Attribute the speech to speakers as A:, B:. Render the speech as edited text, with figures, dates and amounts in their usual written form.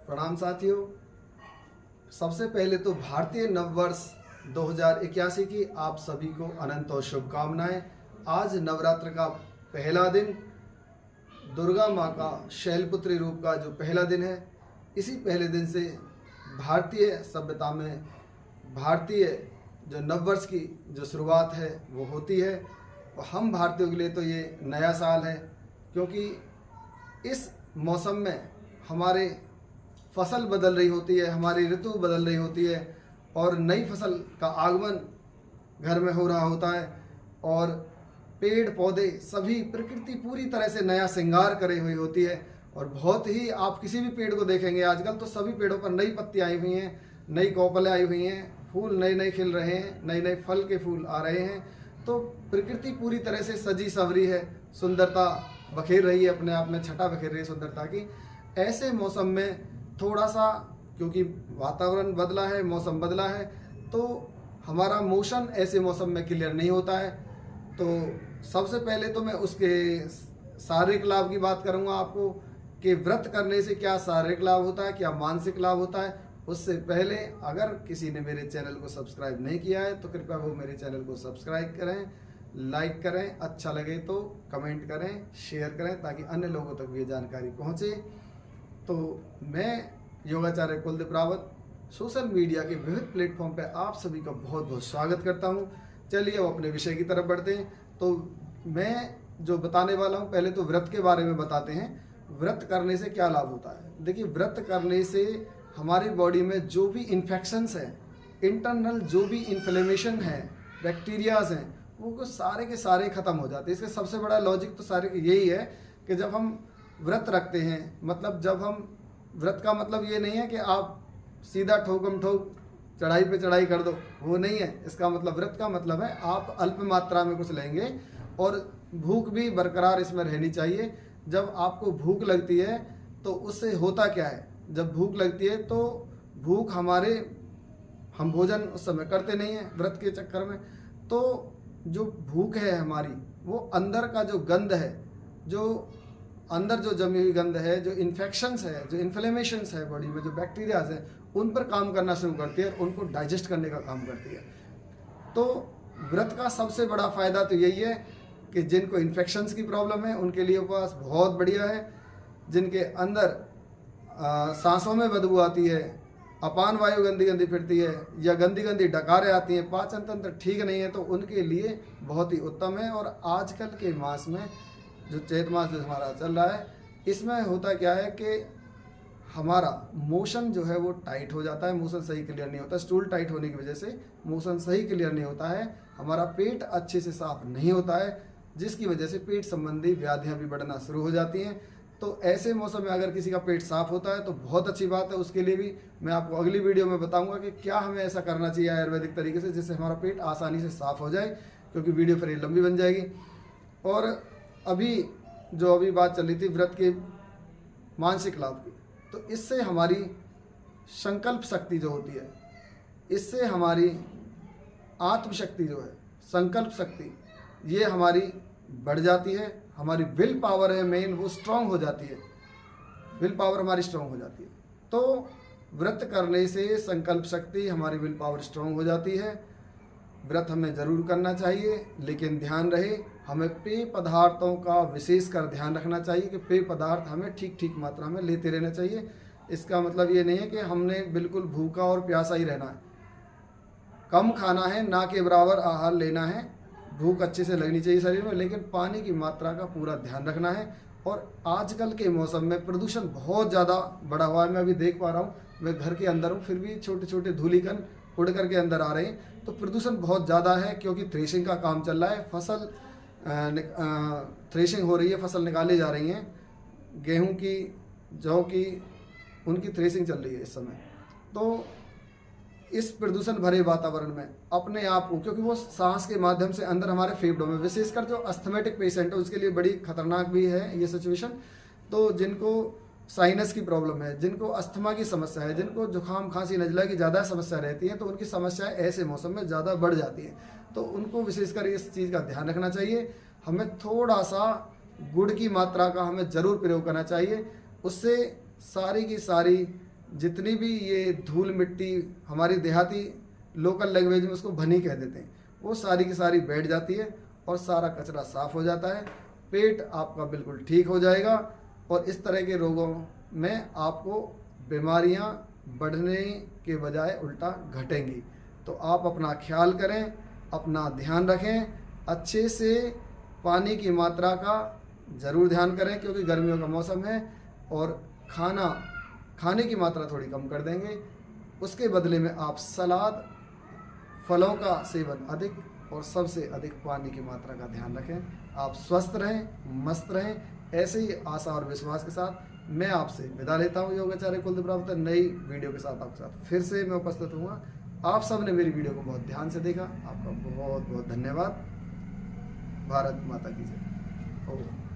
A: प्रणाम साथियों। सबसे पहले तो भारतीय नववर्ष 2081 की आप सभी को अनंत और शुभकामनाएं। आज नवरात्र का पहला दिन, दुर्गा माँ का शैलपुत्री रूप का जो पहला दिन है, इसी पहले दिन से भारतीय सभ्यता में भारतीय जो नववर्ष की जो शुरुआत है वो होती है। और हम भारतीयों के लिए तो ये नया साल है, क्योंकि इस मौसम में हमारे फसल बदल रही होती है, हमारी ऋतु बदल रही होती है और नई फसल का आगमन घर में हो रहा होता है और पेड़ पौधे सभी प्रकृति पूरी तरह से नया श्रृंगार करे हुई होती है। और बहुत ही आप किसी भी पेड़ को देखेंगे आजकल तो सभी पेड़ों पर नई पत्तियां आई हुई हैं, नई कोपलें आई हुई हैं, फूल नए नए खिल रहे हैं, नए नए फल के फूल आ रहे हैं। तो प्रकृति पूरी तरह से सजी संवरी है, सुंदरता बखेर रही है, अपने आप में छटा बखेर रही है सुंदरता की। ऐसे मौसम में थोड़ा सा, क्योंकि वातावरण बदला है, मौसम बदला है, तो हमारा मोशन ऐसे मौसम में क्लियर नहीं होता है। तो सबसे पहले तो मैं उसके शारीरिक लाभ की बात करूंगा आपको कि व्रत करने से क्या शारीरिक लाभ होता है, क्या मानसिक लाभ होता है। उससे पहले अगर किसी ने मेरे चैनल को सब्सक्राइब नहीं किया है तो कृपया वो मेरे चैनल को सब्सक्राइब करें, लाइक करें, अच्छा लगे तो कमेंट करें, शेयर करें, ताकि अन्य लोगों तक भी ये जानकारी पहुँचे। तो मैं योगाचार्य कुलदीप रावत सोशल मीडिया के विविध प्लेटफॉर्म पर आप सभी का बहुत बहुत स्वागत करता हूँ। चलिए अब अपने विषय की तरफ बढ़ते हैं। तो मैं जो बताने वाला हूँ, पहले तो व्रत के बारे में बताते हैं। व्रत करने से क्या लाभ होता है। देखिए, व्रत करने से हमारी बॉडी में जो भी इन्फेक्शंस हैं, इंटरनल जो भी इन्फ्लेमेशन है, बैक्टीरियाज हैं, वो सारे के सारे ख़त्म हो जाते हैं। इसका सबसे बड़ा लॉजिक तो सारे यही है कि जब हम व्रत रखते हैं, मतलब जब हम व्रत का मतलब ये नहीं है कि आप सीधा ठोकम ठोक चढ़ाई पे चढ़ाई कर दो, वो नहीं है। इसका मतलब व्रत का मतलब है आप अल्प मात्रा में कुछ लेंगे और भूख भी बरकरार इसमें रहनी चाहिए। जब आपको भूख लगती है तो उससे होता क्या है, जब भूख लगती है तो भूख हम भोजन उस समय करते नहीं हैं व्रत के चक्कर में। तो जो भूख है हमारी, वो अंदर का जो गंध है, जो अंदर जो जमी हुई गंध है, जो इन्फेक्शंस है, जो इन्फ्लेमेशंस है बॉडी में, जो बैक्टीरियाज हैं, उन पर काम करना शुरू करती है और उनको डाइजेस्ट करने का काम करती है। तो व्रत का सबसे बड़ा फ़ायदा तो यही है कि जिनको इन्फेक्शंस की प्रॉब्लम है उनके लिए उपवास बहुत बढ़िया है। जिनके अंदर सांसों में बदबू आती है, अपान वायु गंदी गंदी फिरती है या गंदी गंदी डकारें आती हैं, पाचन तंत्र ठीक नहीं है, तो उनके लिए बहुत ही उत्तम है। और आजकल के मास में जो चैत मास जो हमारा चल रहा है, इसमें होता क्या है कि हमारा मोशन जो है वो टाइट हो जाता है, मोशन सही क्लियर नहीं होता। स्टूल टाइट होने की वजह से मोशन सही क्लियर नहीं होता है, हमारा पेट अच्छे से साफ नहीं होता है, जिसकी वजह से पेट संबंधी व्याधियां भी बढ़ना शुरू हो जाती हैं। तो ऐसे मौसम में अगर किसी का पेट साफ होता है तो बहुत अच्छी बात है। उसके लिए भी मैं आपको अगली वीडियो में बताऊंगा कि क्या हमें ऐसा करना चाहिए आयुर्वेदिक तरीके से, जिससे हमारा पेट आसानी से साफ हो जाए, क्योंकि वीडियो फिर लंबी बन जाएगी। और अभी बात चल रही थी व्रत के मानसिक लाभ की, तो इससे हमारी संकल्प शक्ति जो होती है, इससे हमारी आत्मशक्ति जो है, संकल्प शक्ति, ये हमारी बढ़ जाती है। हमारी विल पावर है मेन, वो स्ट्रांग हो जाती है, विल पावर हमारी स्ट्रांग हो जाती है। तो व्रत करने से संकल्प शक्ति, हमारी विल पावर स्ट्रांग हो जाती है। व्रत हमें ज़रूर करना चाहिए, लेकिन ध्यान रहे हमें पेय पदार्थों का विशेष कर ध्यान रखना चाहिए कि पेय पदार्थ हमें ठीक ठीक मात्रा में लेते रहना चाहिए। इसका मतलब ये नहीं है कि हमने बिल्कुल भूखा और प्यासा ही रहना है, कम खाना है, ना के बराबर आहार लेना है, भूख अच्छे से लगनी चाहिए शरीर में, लेकिन पानी की मात्रा का पूरा ध्यान रखना है। और आजकल के मौसम में प्रदूषण बहुत ज़्यादा बढ़ा हुआ है। मैं अभी देख पा रहा हूँ, मैं घर के अंदर हूँ, फिर भी छोटे छोटे धूलिकण उड़ करके अंदर आ रहे हैं। तो प्रदूषण बहुत ज़्यादा है, क्योंकि थ्रेशिंग का काम चल रहा है, फसल थ्रेशिंग हो रही है, फसल निकाली जा रही हैं, गेहूँ की, जौ की, उनकी थ्रेशिंग चल रही है इस समय। तो इस प्रदूषण भरे वातावरण में अपने आप को, क्योंकि वो सांस के माध्यम से अंदर हमारे फेफड़ों में, विशेषकर जो अस्थमेटिक पेशेंट है उसके लिए बड़ी खतरनाक भी है ये सिचुएशन। तो जिनको साइनस की प्रॉब्लम है, जिनको अस्थमा की समस्या है, जिनको जुकाम खांसी नजला की ज़्यादा समस्या रहती है, तो उनकी समस्याएं ऐसे मौसम में ज़्यादा बढ़ जाती हैं। तो उनको विशेषकर इस चीज़ का ध्यान रखना चाहिए। हमें थोड़ा सा गुड़ की मात्रा का हमें ज़रूर प्रयोग करना चाहिए, उससे सारी की सारी जितनी भी ये धूल मिट्टी, हमारी देहाती लोकल लैंग्वेज में उसको भनी कह देते हैं, वो सारी की सारी बैठ जाती है और सारा कचरा साफ हो जाता है। पेट आपका बिल्कुल ठीक हो जाएगा और इस तरह के रोगों में आपको बीमारियां बढ़ने के बजाय उल्टा घटेंगी। तो आप अपना ख्याल करें, अपना ध्यान रखें, अच्छे से पानी की मात्रा का ज़रूर ध्यान करें क्योंकि गर्मियों का मौसम है और खाने की मात्रा थोड़ी कम कर देंगे। उसके बदले में आप सलाद, फलों का सेवन अधिक और सबसे अधिक पानी की मात्रा का ध्यान रखें। आप स्वस्थ रहें, मस्त रहें। ऐसे ही आशा और विश्वास के साथ मैं आपसे विदा लेता हूँ। योगाचार्य कुलदीप रावत नई वीडियो के साथ आपके साथ फिर से मैं उपस्थित हुआ। आप सब ने मेरी वीडियो को बहुत ध्यान से देखा, आपका बहुत बहुत धन्यवाद। भारत माता की जय। ओम।